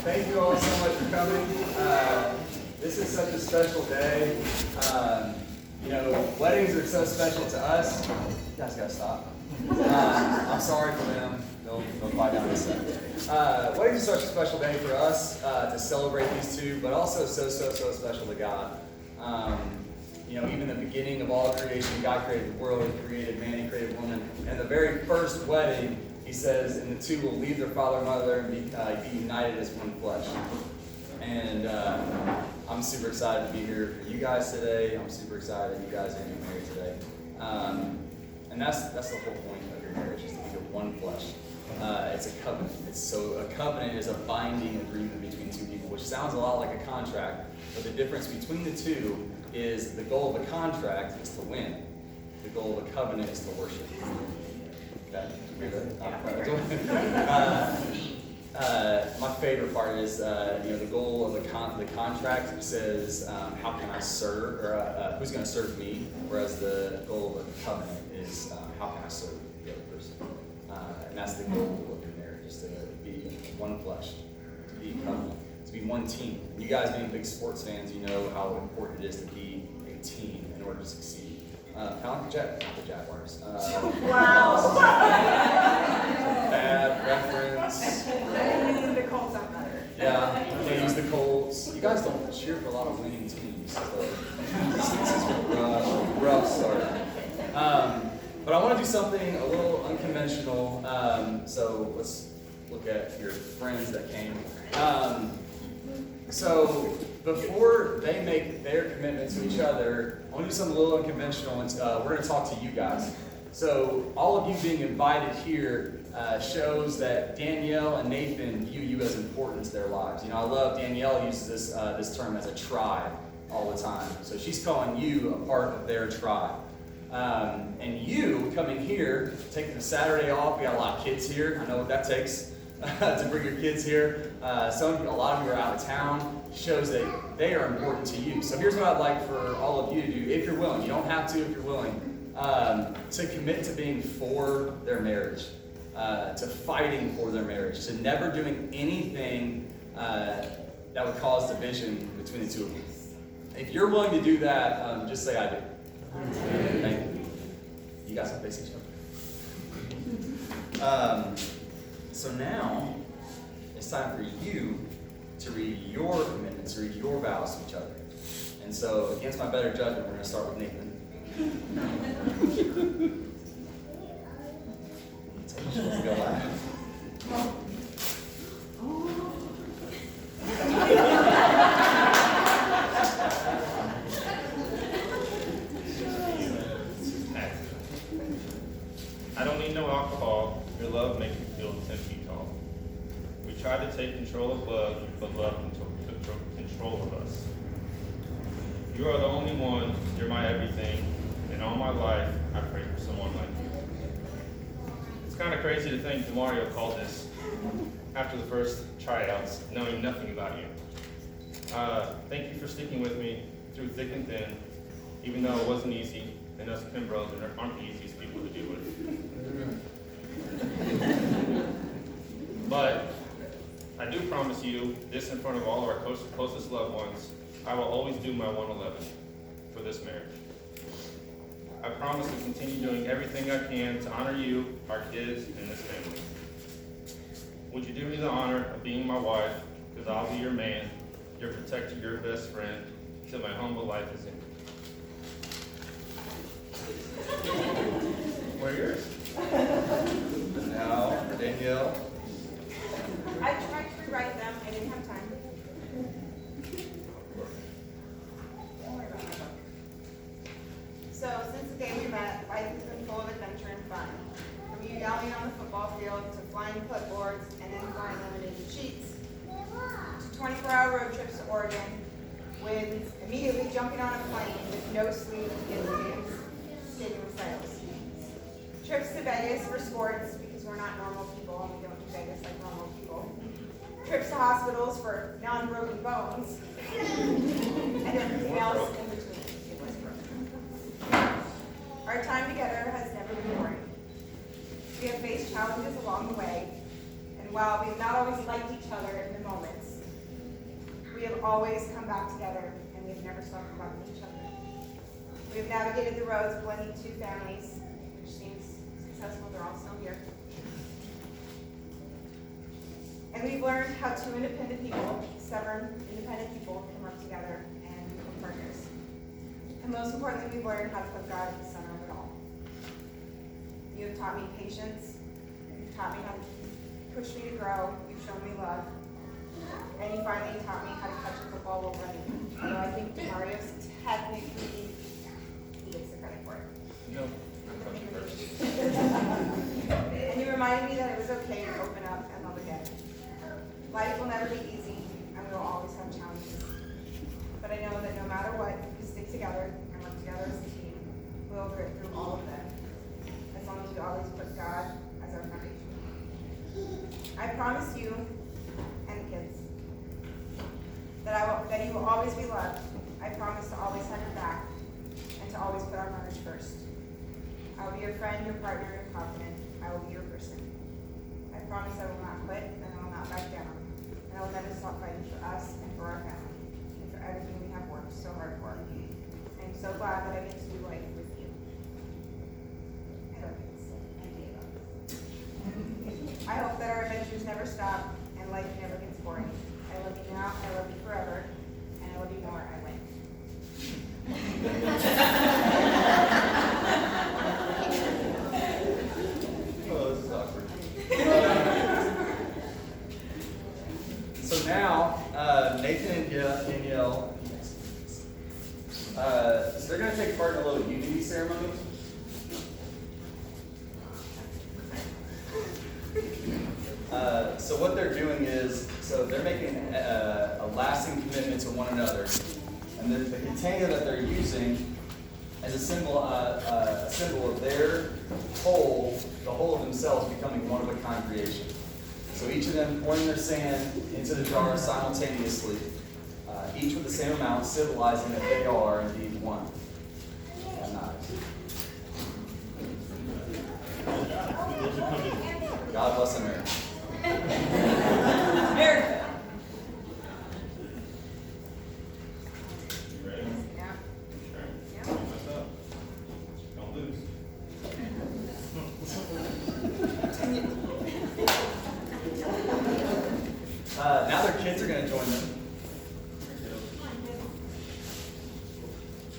Thank you all so much for coming. This is such a special day. Weddings are so special to us. You guys gotta stop. I'm sorry for them. They'll quiet down in a second. Weddings are such a special day for us to celebrate these two, but also so special to God. Even the beginning of all creation, God created the world, He created man, He created woman. And the very first wedding, He says, and the two will leave their father and mother and be united as one flesh. And I'm super excited to be here for you guys today. I'm super excited that you guys are getting married today. And that's the whole point of your marriage, is to be one flesh. It's a covenant. A covenant is a binding agreement between two people, which sounds a lot like a contract, but the difference between the two is the goal of a contract is to win. The goal of a covenant is to worship. Okay? My favorite part is, the goal of the contract says, how can I serve, or who's going to serve me, whereas the goal of the covenant is, how can I serve the other person. And that's the goal of your marriage, is to be one flesh, to be covenant, to be one team. And you guys being big sports fans, you know how important it is to be a team in order to succeed. Kind of like the Jaguars. Wow. Bad reference. The Colts are better. Yeah, can't use the Colts. You guys don't cheer for a lot of winning teams. So this is a rough start. But I want to do something a little unconventional. So let's look at your friends that came. So before they make their commitment to each other, I want to do something a little unconventional. And we're going to talk to you guys. So all of you being invited here shows that Danielle and Nathan view you as important to their lives. You know, I love Danielle uses this term as a tribe all the time. So she's calling you a part of their tribe. And you coming here, taking the Saturday off, we got a lot of kids here. I know what that takes to bring your kids here. A lot of you are out of town. Shows that they are important to you. So here's what I'd like for all of you to do, if you're willing. You don't have to if you're willing. To commit to being for their marriage, to fighting for their marriage, to never doing anything that would cause division between the two of you. If you're willing to do that, just say I do. Thank you. You guys can face each other. So now it's time for you to read your commitments, to read your vows to each other. And so, against my better judgment, we're going to start with Nathan. Go laugh. I don't need no alcohol. Your love makes me feel 10 feet tall. We try to take control of love, but love took control of us. You are the only one. You're my everything. And all my life, I pray for someone like you. It's kind of crazy to think DeMario called this after the first tryouts, knowing nothing about you. Thank you for sticking with me through thick and thin, even though it wasn't easy, and us Kimbros aren't the easiest people to deal with. But I do promise you, this in front of all of our closest loved ones, I will always do my 111 for this marriage. I promise to continue doing everything I can to honor you, our kids, and this family. Would you do me the honor of being my wife, because I'll be your man, your protector, your best friend, till my humble life is ended. Where are yours? Now, for Danielle. I tried to rewrite them. I didn't have time. Don't worry about my book. So, since the day we met, life has been full of adventure and fun. From you yelling on the football field, to flying clipboards, and then flying laminated sheets, to 24-hour road trips to Oregon, with immediately jumping on a plane with no sleep and skating recitals. Trips to Vegas for sports, because we're not normal people and we don't do Vegas like normal people. Trips to hospitals for non-broken bones. And everything else in between. It was broken. Our time together has never been boring. We have faced challenges along the way, and while we've not always liked each other in the moments, we have always come back together, and we have never stopped loving each other. We have navigated the roads of blending two families, which seems successful. They're all still here. And we've learned how two independent people, stubborn independent people, can work together and become partners. And most importantly, we've learned how to put God at the center of it all. You have taught me patience. You've taught me how to push me to grow. You've shown me love. And you finally taught me how to catch a football while running. Although I think Mario's technically, he gets the credit for it. No, I'm coming first. And you reminded me that it was okay to open up and love again. Life will never be easy, and we will always have challenges. But I know that no matter what, if we stick together and work together as a team, we'll grit through all of them. As long as we always put God as our I promise you and the kids that you will always be loved. I promise to always have your back and to always put our mothers first. I will be your friend, your partner, your confidant. I will be your person. I promise I will not quit and I will not back down. And I will never stop fighting for us and for our family and for everything we have worked so hard for. I am so glad that I get to do life with you. And our kids. And Diego. I hope that our adventures never stop and life never gets boring. I love you now, I love you forever, and I love you more, I win. Oh, this is awkward. So now, Nathan and Danielle, so they're going to take part in a little unity ceremony. So what they're doing is, so they're making a lasting commitment to one another, and the container that they're using is a symbol of their whole, the whole of themselves becoming one of a kind creation. So each of them pouring their sand into the jar simultaneously, each with the same amount, symbolizing that they are indeed one. And God bless America. America. You ready? Yeah. Sure. Yeah. Don't mess up. Don't lose. Now their kids are going to join them.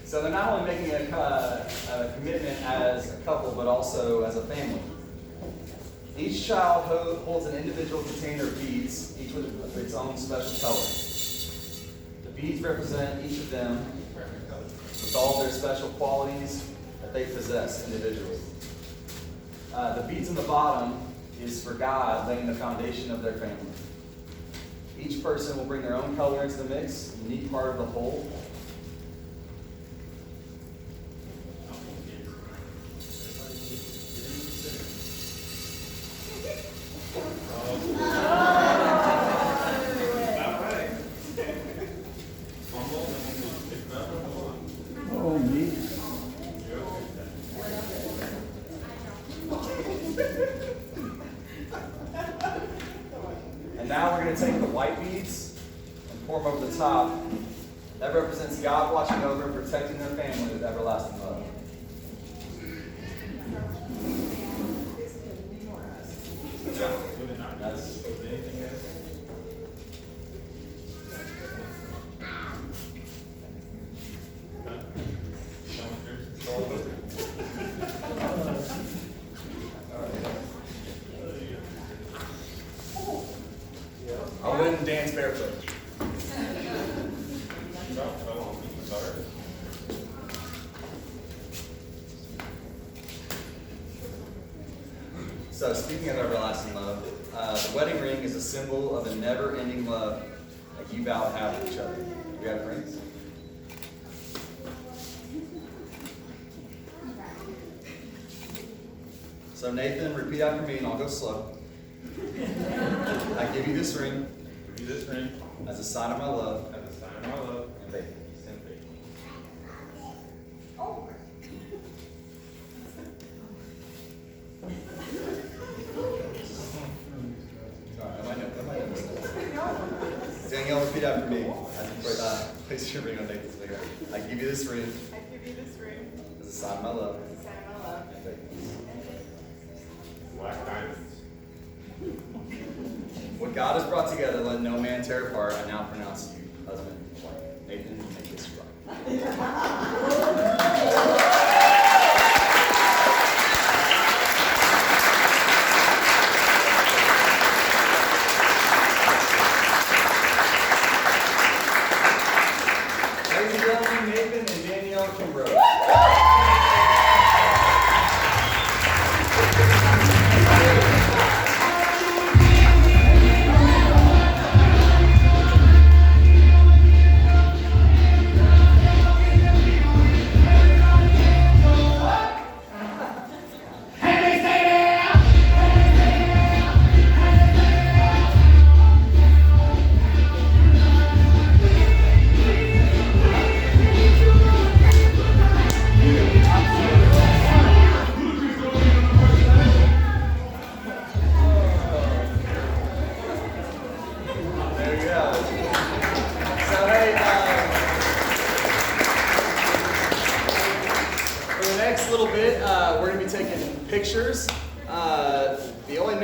So they're not only making a commitment as a couple, but also as a family. Each child holds an individual container of beads, each with its own special color. The beads represent each of them with all their special qualities that they possess individually. The beads on the bottom is for God laying the foundation of their family. Each person will bring their own color into the mix, a unique part of the whole. Oh, me. And now we're going to take the white beads and pour them over the top. That represents God watching over and protecting their family with everlasting love. That's I wouldn't dance barefoot. So speaking of everlasting love, the wedding ring is a symbol of a never-ending love that you vow to have with each other. You have rings? So Nathan, repeat after me, and I'll go slow. I give you this ring Give you this ring as a sign of my love as a sign of my love and faith. and faith. Danielle, repeat after me. As you place your ring on Nathan's finger. I give you this ring I give you this ring as a sign of my love as a sign of my love. and faith. Black diamonds. What God has brought together, let no man tear apart. I now pronounce you husband and wife. Nathan, make this right. Ladies and gentlemen, Nathan and Danielle Kimbrough.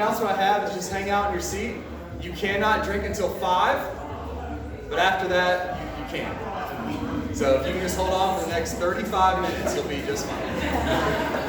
announcement I have is just hang out in your seat. You cannot drink until 5, but after that, you can. So if you can just hold on for the next 35 minutes, you'll be just fine.